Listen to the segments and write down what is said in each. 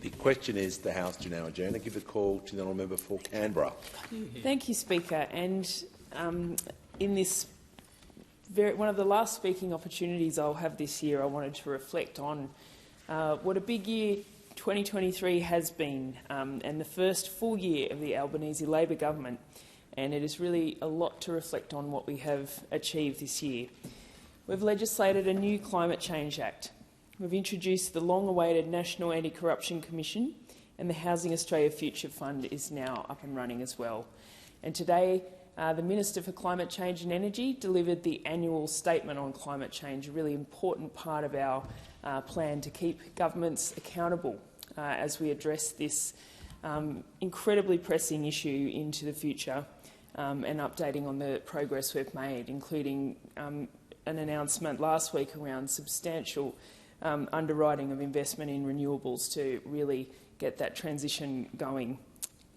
The question is the House to now adjourn. I give the call to the honourable member for Canberra. Thank you, Speaker. And in this one of the last speaking opportunities I'll have this year, I wanted to reflect on what a big year 2023 has been, and the first full year of the Albanese Labor government. And it is really a lot to reflect on what we have achieved this year. We've legislated a new Climate Change Act. We've introduced the long-awaited National Anti-Corruption Commission, and the Housing Australia Future Fund is now up and running as well. And today, the Minister for Climate Change and Energy delivered the annual statement on climate change, a really important part of our plan to keep governments accountable as we address this incredibly pressing issue into the future, and updating on the progress we've made, including an announcement last week around substantial underwriting of investment in renewables to really get that transition going.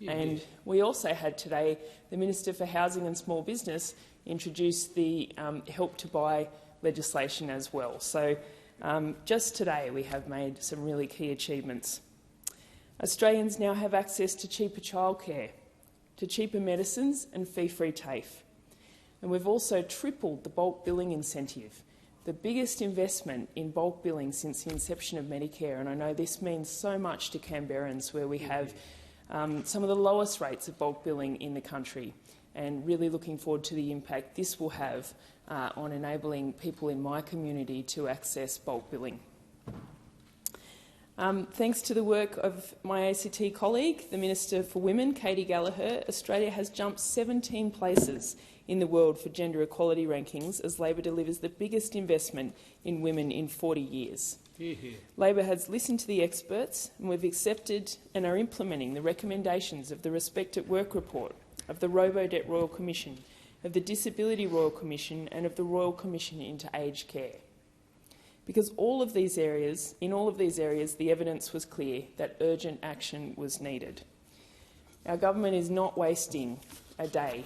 And we also had today the Minister for Housing and Small Business introduce the Help to Buy legislation as well. So just today we have made some really key achievements. Australians now have access to cheaper childcare, to cheaper medicines and fee-free TAFE. And we've also tripled the bulk billing incentive, the biggest investment in bulk billing since the inception of Medicare. And I know this means so much to Canberrans, where we have some of the lowest rates of bulk billing in the country, and really looking forward to the impact this will have on enabling people in my community to access bulk billing. Thanks to the work of my ACT colleague, the Minister for Women, Katie Gallagher, Australia has jumped 17 places in the world for gender equality rankings as Labor delivers the biggest investment in women in 40 years. Labor has listened to the experts, and we've accepted and are implementing the recommendations of the Respect at Work report, of the Robodebt Royal Commission, of the Disability Royal Commission and of the Royal Commission into Aged Care. Because in all of these areas, the evidence was clear that urgent action was needed. Our government is not wasting a day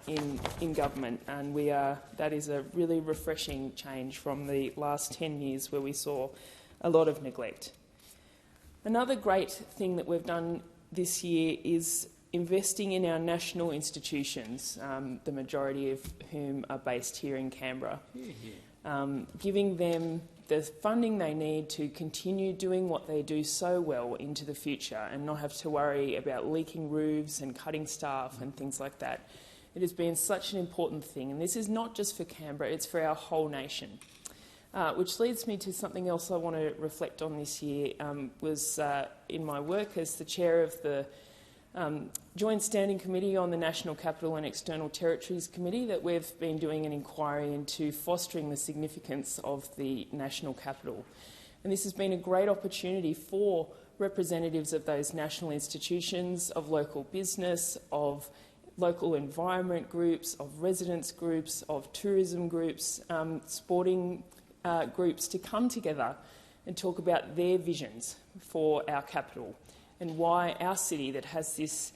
in government, and that is a really refreshing change from the last 10 years where we saw a lot of neglect. Another great thing that we've done this year is investing in our national institutions, the majority of whom are based here in Canberra. Giving them the funding they need to continue doing what they do so well into the future and not have to worry about leaking roofs and cutting staff and things like that. It has been such an important thing, and this is not just for Canberra, it's for our whole nation. Which leads me to something else I want to reflect on this year, was in my work as the chair of the Joint Standing Committee on the National Capital and External Territories Committee, that we've been doing an inquiry into fostering the significance of the national capital. And this has been a great opportunity for representatives of those national institutions, of local business, of local environment groups, of residents groups, of tourism groups, sporting groups to come together and talk about their visions for our capital, and why our city, that has this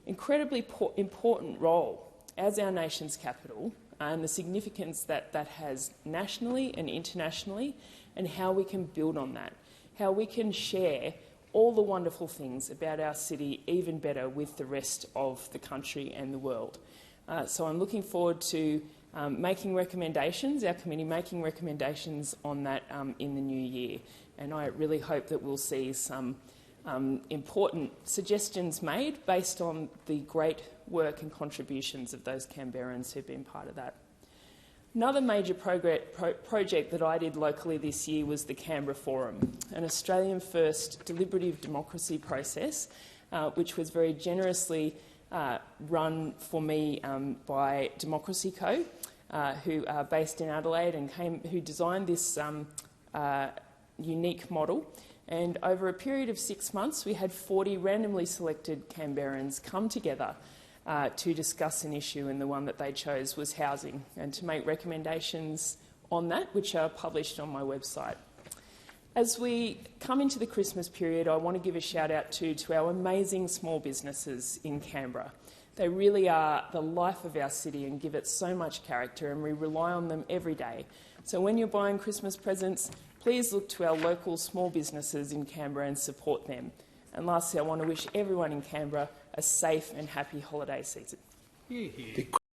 incredibly important role as our nation's capital, and the significance that that has nationally and internationally, and how we can build on that, how we can share all the wonderful things about our city even better with the rest of the country and the world. So I'm looking forward to making recommendations, our committee making recommendations on that in the new year. And I really hope that we'll see some important suggestions made based on the great work and contributions of those Canberrans who've been part of that. Another major project that I did locally this year was the Canberra Forum, an Australian-first deliberative democracy process, which was very generously run for me by Democracy Co, who are based in Adelaide and who designed this unique model. And over a period of 6 months, we had 40 randomly selected Canberrans come together to discuss an issue, and the one that they chose was housing, and to make recommendations on that, which are published on my website. As we come into the Christmas period, I want to give a shout out to our amazing small businesses in Canberra. They really are the life of our city and give it so much character, and we rely on them every day. So when you're buying Christmas presents, Please look to our local small businesses in Canberra and support them. And lastly, I want to wish everyone in Canberra a safe and happy holiday season. Hear, hear.